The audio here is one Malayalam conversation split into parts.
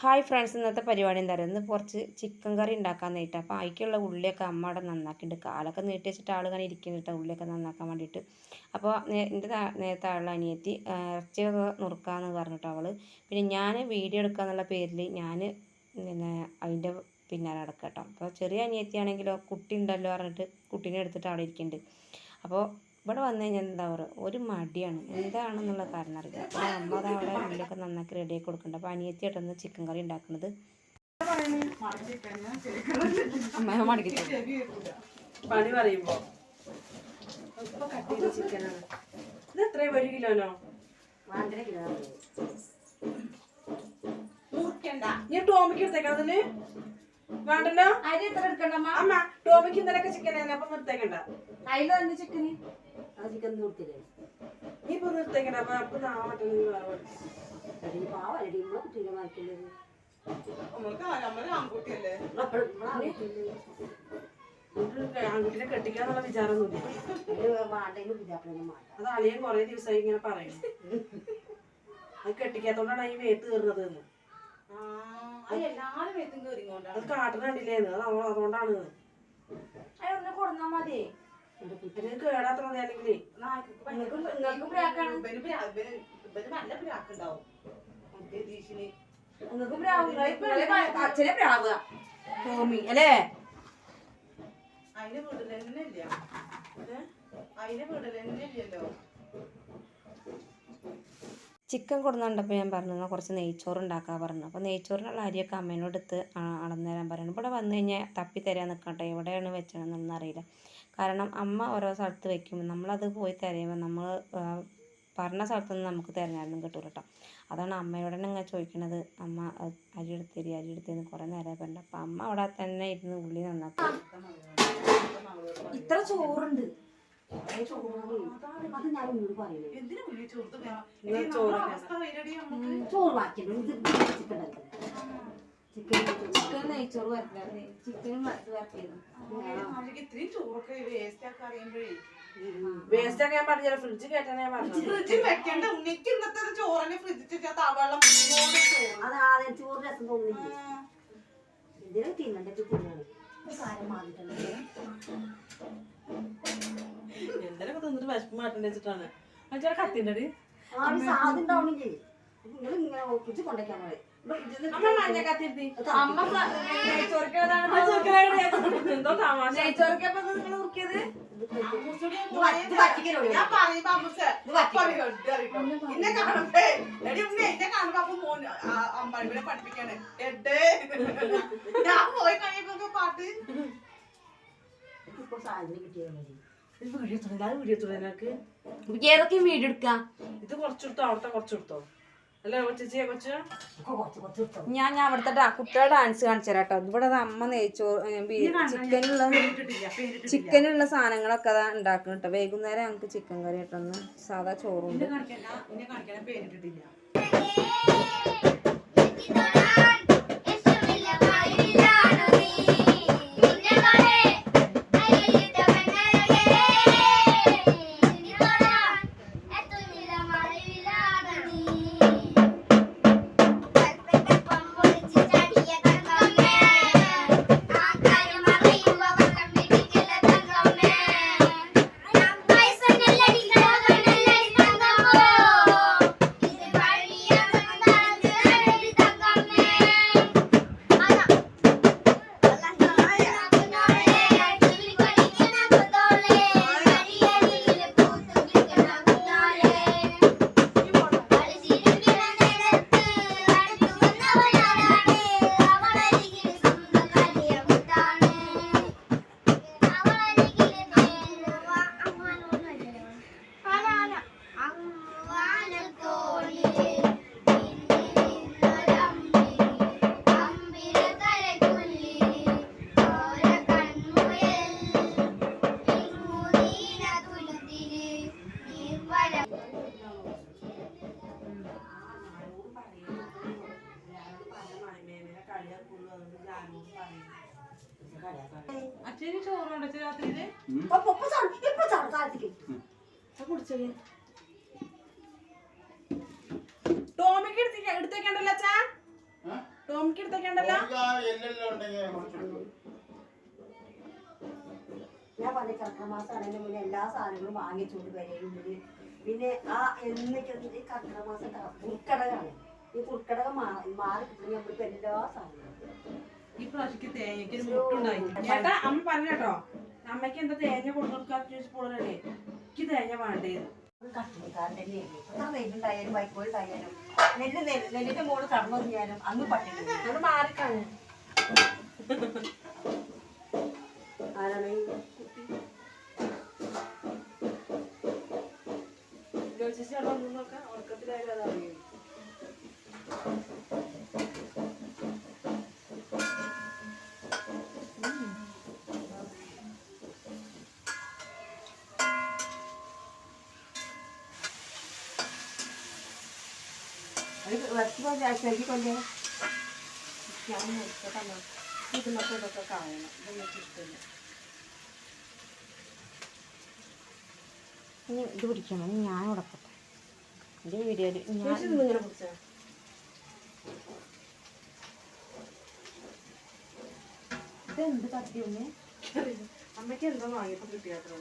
ഹായ് ഫ്രണ്ട്സ്, ഇന്നത്തെ പരിപാടി എന്താ പറയുക? ഇന്ന് കുറച്ച് ചിക്കൻ കറി ഉണ്ടാക്കാൻ നേരിട്ട്. അപ്പോൾ അതിലേക്കുള്ള ഉള്ളിയൊക്കെ അമ്മ അവിടെ നന്നാക്കിയിട്ടുണ്ട്. കാലൊക്കെ നീട്ടി വെച്ചിട്ട് ആളിങ്ങനെ ഇരിക്കുന്നുണ്ട് ഉള്ളിയൊക്കെ നന്നാക്കാൻ വേണ്ടിയിട്ട്. അപ്പോൾ എൻ്റെ നേരത്തെ ആളുള്ള അനിയത്തി ഇറച്ചിയൊക്കെ നുറുക്കാമെന്ന് പറഞ്ഞിട്ട് അവൾ പിന്നെ ഞാൻ വീഡിയോ എടുക്കുക എന്നുള്ള പേരിൽ ഞാൻ പിന്നെ അതിൻ്റെ പിന്നാലെ നടക്കുക കേട്ടോ. അപ്പോൾ ചെറിയ അനിയത്തിയാണെങ്കിലോ കുട്ടി ഉണ്ടല്ലോ പറഞ്ഞിട്ട് കുട്ടീനെ എടുത്തിട്ട് അവിടെ ഇരിക്കുന്നുണ്ട്. അപ്പോൾ ഇവിടെ വന്നു കഴിഞ്ഞാൽ എന്താ പറയുക, ഒരു മടിയാണ്, എന്താണെന്നുള്ള കാരണം അറിയില്ല. അപ്പോൾ അമ്മ അത് അവിടെ ഉള്ളിലൊക്കെ നന്നാക്കി റെഡിയാക്കി കൊടുക്കുന്നുണ്ട്. അപ്പോൾ അനിയത്തിയായിട്ടൊന്ന് ചിക്കൻ കറി ഉണ്ടാക്കുന്നത്. പണി പറയുമ്പോ ചിക്കനാണ്. ഇത് എത്രയും 1 കിലോനോ? 1.5 കിലോ. ഞാൻ ടോമിക്ക് എടുത്തേക്കണതില് വേണ്ടല്ലോ. അരി എത്ര എടുക്കണ്ടമ്മ? അമ്മ ടോമിക്ക് ഇന്നലൊക്കെ ചിക്കൻ അപ്പൊ നിർത്തേക്കണ്ട. അതിൽ തന്നെ ചിക്കന് ചിക്കൻ നിർത്തില്ലേ? നീ ഇപ്പൊ നിർത്തേക്കണ്ട. അപ്പൊ നാളെ മറ്റൊന്ന് ആൺകുട്ടിനെ കെട്ടിക്കാന്നുള്ള വിചാരമൊന്നുമില്ല. അത് അളിയൻ കൊറേ ദിവസമായി ഇങ്ങനെ പറയുന്നു. അത് കെട്ടിക്കാത്തോണ്ടാണ് ഈ മേത്ത് കയറുന്നത്. അത് കാട്ടിന് കണ്ടില്ലേന്ന്. അത് അതുകൊണ്ടാണ്. അതൊന്ന് കൊടുന്നാ മതി. കേടാത്ര മതിയാണെങ്കിലേ അച്ഛനെ പ്രാവുക ടോമി അല്ലേ? അതിന് വീട്ടിലെന്നില്ല, അതിന് വീട്ടിലെന്നില്ലല്ലോ. ചിക്കൻ കൊടുന്നുണ്ടപ്പോൾ ഞാൻ പറഞ്ഞു എന്നാൽ കുറച്ച് നെയ്ച്ചോറ് ഉണ്ടാക്കാൻ പറഞ്ഞു. അപ്പോൾ നെയ്ച്ചോറിനുള്ള അരിയൊക്കെ അമ്മേനോട് എടുത്ത് അളന്നു തരാൻ പറയുന്നു. ഇവിടെ വന്നു കഴിഞ്ഞാൽ തപ്പി തരാൻ നിൽക്കട്ടെ, എവിടെയാണ് വെച്ചതെന്നൊന്നും അറിയില്ല. കാരണം അമ്മ ഓരോ സ്ഥലത്ത് വെക്കുമ്പോൾ നമ്മളത് പോയി തിരയുമ്പോൾ നമ്മൾ പറഞ്ഞ സ്ഥലത്തൊന്നും നമുക്ക് തിരഞ്ഞാലൊന്നും കിട്ടൂല കേട്ടോ. അതാണ് അമ്മയോട് തന്നെ ഇങ്ങനെ ചോദിക്കണത്. അമ്മ അരി എടുത്തേന്ന് കുറേ നേരം പറഞ്ഞു. അപ്പം അമ്മ അവിടെ തന്നെ ഇരുന്ന് ഉള്ളി നന്നാക്കും. ഇത്ര ചോറുണ്ട്. ചിക്കൻ നെയ്ച്ചോറ് വരത്തില്ല, ചിക്കനും വരത്തില്ല. വേസ്റ്റ് ഒക്കെ ഞാൻ പറഞ്ഞ ഫ്രിഡ്ജ് കയറ്റാൻ ഞാൻ പറഞ്ഞു. ഫ്രിഡ്ജിൽ വെക്കേണ്ട ഉണ്ണിക്ക് ഇന്നത്തെ ചോറിന് ഫ്രിഡ്ജിൽ തവളം ചോറ് രസം തോന്നുന്നില്ല. ഇതിനെ തിന്നണ്ടൊക്കെ തിന്നാണ് എന്തൊക്കെ തിന്നിട്ട് വിശപ്പ് മാറ്റേണ്ടി വെച്ചിട്ടാണ്. അച്ഛാ കത്തിണ്ടടി സാധനം ഉണ്ടാവണില്ലേ? നിങ്ങൾ ഇങ്ങനെ ഒപ്പിച്ച് കൊണ്ടേക്കാൻ പറയും. എന്തോ തമാശ. പഠിപ്പിക്കാണ് ഞാൻ പോയി കഴിയുമ്പോ പാട്ട് ഏതൊക്കെ വീഡിയോ എടുക്കാം? ഇത് കുറച്ചെടുത്തോ, അവിടുത്തെ കുറച്ചെടുത്തോ? അല്ല ചേച്ചിയെ കൊച്ചു ഞാൻ അവിടുത്തെ കുട്ടികളുടെ ഡാൻസ് കാണിച്ചു തരാം കേട്ടോ. ഇവിടെ അമ്മ ചിക്കനുള്ള സാധനങ്ങളൊക്കെ അതാ ഉണ്ടാക്കണം കേട്ടോ. വൈകുന്നേരം ഞങ്ങൾക്ക് ചിക്കൻ കറി കേട്ടൊന്ന് സാധാ ചോറുണ്ട്. പേരിട്ടിട്ടില്ല. അച്ഛന് ചോറുണ്ട് രാത്രിയില് ടോമിക്ക് എടുത്തേക്കണ്ടല്ലോ അച്ഛാ. ടോമിക്ക് എടുത്തേക്കണ്ടല്ലോ. ഞാൻ പറഞ്ഞ കർക്കിടക മാസം ആണെങ്കിൽ മുന്നേ എല്ലാ സാധനങ്ങളും വാങ്ങിച്ചുകൊണ്ട് വരെയുണ്ട്. പിന്നെ ആ എന്നൊക്കെ ഈ കർക്കിടക മാസം കുർക്കടകാണ്. ഈ കുർക്കടകം മാറി കിട്ടുന്ന നമ്മളിപ്പോ എല്ലാ സാധനങ്ങളും ഈ പ്രാവശ്യക്ക് തേങ്ങയ്ക്ക് ഒരു മുട്ടുണ്ടായി. ചേട്ടാ അമ്മ പറഞ്ഞോ, അമ്മയ്ക്ക് എന്താ തേങ്ങ കൊടുക്കാൻ ചോദിച്ചപ്പോഴേ എനിക്ക് തേങ്ങ വേണ്ടേന്ന്. കട്ടിക്കാരൻ തന്നെയാണ്. എത്ര നെല്ലുണ്ടായാലും വൈക്കോലുണ്ടായാലും നെല്ലിന്റെ മോള് കടന്നു ചെയ്യാനും അന്ന് പട്ടില്ല. അത് മാറിക്കാണ്. ആരാണ് നോക്കാം ഉറക്കത്തിലായാലും അത് അറിയും. കൊല്ലേ ഇതിനൊക്കെ ഇതൊക്കെ കളയണം. ഇതൊന്നും ഇഷ്ടമില്ല. ഇനി ഇത് പിടിക്കണം. ഇനി ഞാൻ ഉടക്കട്ടെ എൻ്റെ വീഡിയോയിൽ ഞാൻ ഇങ്ങനെ പിടിച്ചാ ഇതെന്ത് കത്തിയൊന്നേ അമ്മയ്ക്ക് എന്തോ വാങ്ങിയപ്പോ കിട്ടിയാത്രേ.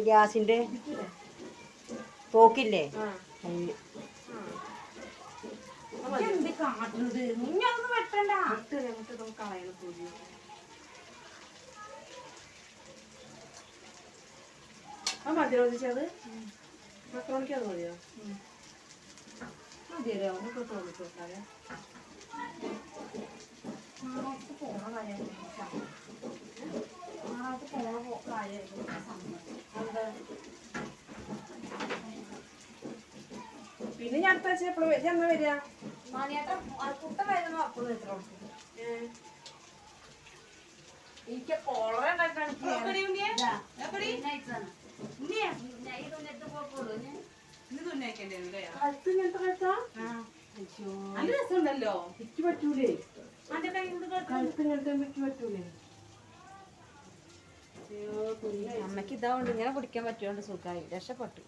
ഗ്യാസിന്റെ തോക്കില്ലേ എന്ത് കാട്ടുന്നത്? ഇഞ്ഞൊന്നും വെട്ടണ്ട. ഇതൊന്നും കളയണം. കൂലി ആ മതിയോ ചോദിച്ചത്? മക്രോണിക്ക് അത് മതിയോ? മതിയല്ലോ. നമുക്ക് തോന്നിട്ടോട്ടാലേ. നാളത്തെ പോണ കാര്യമായിരുന്നു. നാളത്തെ പോണ കാര്യമായിരുന്നു. എന്താ പിന്നെ ഞാൻ അടുത്ത ആഴ്ച എപ്പോഴും എന്നാ വരിക? മണിയേട്ടൻ കുട്ട വരുന്നു. അപ്പോൾ എത്ര എനിക്ക് കോളറ നല്ല രസമുണ്ടല്ലോ. എനിക്ക് പറ്റൂലേ കഴുത്ത് ഇങ്ങനത്തെ എനിക്ക് പറ്റൂലേ. അമ്മയ്ക്ക് ഇതാവുണ്ട് ഇങ്ങനെ പിടിക്കാൻ പറ്റുകൊണ്ട് സുഖമായി രക്ഷപ്പെട്ടു.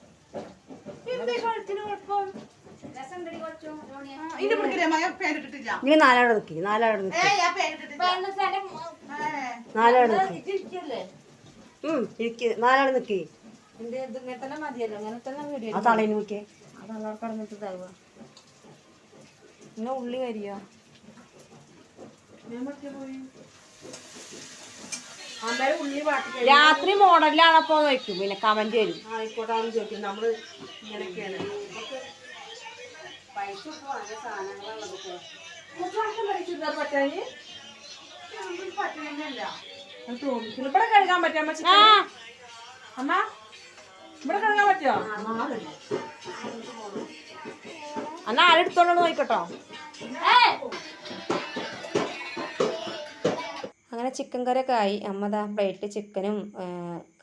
കഴുത്തിന് കുഴപ്പം നീ നാലാടെ നിൽക്കി നാലാടെ നിൽക്കി നാലാടെ നിൽക്കി എൻ്റെ ഇത് ഇങ്ങനെ തന്നെ മതിയല്ലോ. ഇങ്ങനെ തന്നെ വീഡിയോ ആ തളയിൽ നോക്കിയേ. അതവിടെ കടന്നിട്ട് ഇതാവുക. ഇങ്ങനെ ഉള്ളി കരിയോ? ഉള്ളി വാട്ടി രാത്രി മോഡലിലാണപ്പോ നോക്കും. പിന്നെ കമന്റ് വരും. ആയിക്കോട്ടാന്ന് ചോദിക്കും. നമ്മള് ഇങ്ങനെയൊക്കെയാണ്. പൈസ വാങ്ങിയ സാധനങ്ങളാണ് പറ്റാന് ഇവിടെ കഴുകാൻ പറ്റാ അമ്മ? ഇവിടെ കഴുകാൻ പറ്റുമോ? എന്നാ ആരെടുത്തോണ്ടോ നോക്കട്ടോ. അങ്ങനെ ചിക്കൻ കറിയൊക്കെ ആയി. അമ്മ ദാ പ്ലേറ്റ് ചിക്കനും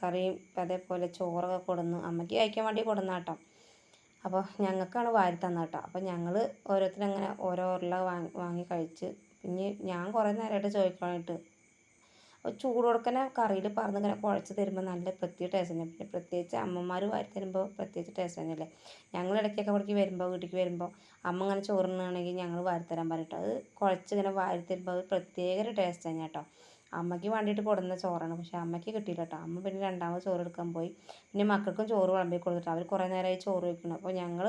കറിയും അതേപോലെ ചോറൊക്കെ കൊടുന്ന് അമ്മയ്ക്ക് കഴിക്കാൻ വേണ്ടി കൊടുന്നാട്ടോ. അപ്പോൾ ഞങ്ങൾക്കാണ് വാരി തന്ന കേട്ടോ. അപ്പോൾ ഞങ്ങൾ ഓരോരുത്തരങ്ങനെ ഓരോ ഉരുള വാങ്ങി കഴിച്ച്. പിന്നെ ഞാൻ കുറേ നേരമായിട്ട് ചോദിക്കാനായിട്ട് ചൂട് കൊടുക്കണ കറിയിൽ പറഞ്ഞിങ്ങനെ കുഴച്ച് തരുമ്പോൾ നല്ല പ്രത്യേക ടേസ്റ്റ് തന്നെ. പിന്നെ പ്രത്യേകിച്ച് അമ്മമാർ വാരി തരുമ്പോൾ പ്രത്യേകിച്ച് ടേസ്റ്റ് തന്നെയല്ലേ. ഞങ്ങൾ ഇടയ്ക്കൊക്കെ ഇവിടേക്ക് വരുമ്പോൾ വീട്ടിലേക്ക് വരുമ്പോൾ അമ്മ ഇങ്ങനെ ചോറിനാണെങ്കിൽ ഞങ്ങൾ വാരി തരാൻ പറഞ്ഞിട്ട് അത് കുഴച്ച് ഇങ്ങനെ വാരി തരുമ്പോൾ അത് പ്രത്യേക ഒരു ടേസ്റ്റ് തന്നെ കേട്ടോ. അമ്മയ്ക്ക് വേണ്ടിയിട്ട് കൊടുന്ന ചോറാണ്. പക്ഷേ അമ്മയ്ക്ക് കിട്ടിയില്ല കേട്ടോ. അമ്മ പിന്നെ രണ്ടാമത് ചോറ് എടുക്കാൻ പോയി. പിന്നെ മക്കൾക്കും ചോറ് വിളമ്പി കൊടുത്തിട്ട് അവർ കുറേ നേരമായി ചോറ് വയ്ക്കണം. അപ്പോൾ ഞങ്ങൾ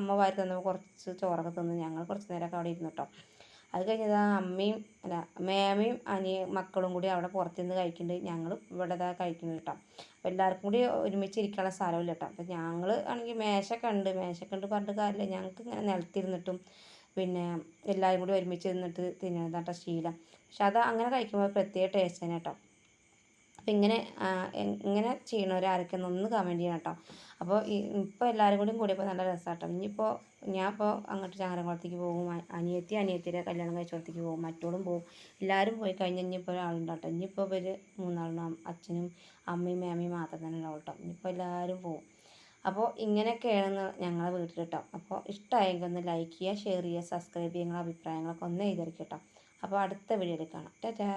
അമ്മ വാരി തന്നപ്പോൾ കുറച്ച് ചോറൊക്കെ തിന്ന് ഞങ്ങൾ കുറച്ച് നേരമൊക്കെ അവിടെ ഇരുന്നു കേട്ടോ. അത് കഴിഞ്ഞതാ അമ്മയും മേമയും മക്കളും കൂടി അവിടെ പുറത്തുനിന്ന് കഴിക്കുന്നുണ്ട്. ഞങ്ങൾ ഇവിടെ ഇതാ കഴിക്കുന്നത് കേട്ടോ. അപ്പോൾ എല്ലാവർക്കും കൂടി ഒരുമിച്ച് ഇരിക്കാനുള്ള സ്ഥലമില്ല കേട്ടോ. അപ്പോൾ ഞങ്ങൾ ആണെങ്കിൽ മേശയൊക്കെ ഉണ്ട് പറഞ്ഞിട്ട് കാര്യമില്ല. ഞങ്ങൾക്ക് ഇങ്ങനെ നിലത്തിരുന്നിട്ടും പിന്നെ എല്ലാവരും കൂടി ഒരുമിച്ച് ഇരുന്നിട്ട് തിന്നണതാട്ടോ ശീലം. പക്ഷെ അത് അങ്ങനെ കഴിക്കുമ്പോൾ പ്രത്യേക ടേസ്റ്റ് തന്നെ കേട്ടോ. അപ്പം ഇങ്ങനെ ചെയ്യണവരാരൊക്കെയെന്ന് ഒന്ന് കമൻറ്റ് ചെയ്യണം കേട്ടോ. അപ്പോൾ ഇപ്പോൾ എല്ലാവരും കൂടിയപ്പോൾ നല്ല രസമാട്ടോ. ഇനിയിപ്പോൾ ഞാനിപ്പോൾ അങ്ങോട്ട് ചങ്ങരംകുളത്തേക്ക് പോകും. അനിയത്തിയുടെ കല്യാണം കഴിച്ചോടത്തേക്ക് പോകും. മറ്റോളും പോകും. എല്ലാവരും പോയി കഴിഞ്ഞ് ഇനിയിപ്പോൾ ഒരാളുണ്ടാട്ടോ. ഇനിയിപ്പോൾ ഇവർ മൂന്നാളും അച്ഛനും അമ്മയും മേമയും മാത്രം തന്നെ ഉണ്ടാവും കേട്ടോ. ഇനിയിപ്പോൾ എല്ലാവരും പോകും. അപ്പോൾ ഇങ്ങനെയൊക്കെയാണ് ഞങ്ങളെ വീട്ടിൽ കേട്ടോ. അപ്പോൾ ഇഷ്ടമായെങ്കിൽ ഒന്ന് ലൈക്ക് ചെയ്യുക, ഷെയർ ചെയ്യുക, സബ്സ്ക്രൈബ് ചെയ്യുക. നിങ്ങളുടെ അഭിപ്രായങ്ങളൊക്കെ ഒന്ന് എഴുതിയിരിക്കും കേട്ടോ. അപ്പോൾ അടുത്ത വീഡിയോയിൽ കാണാം. ടാറ്റാ.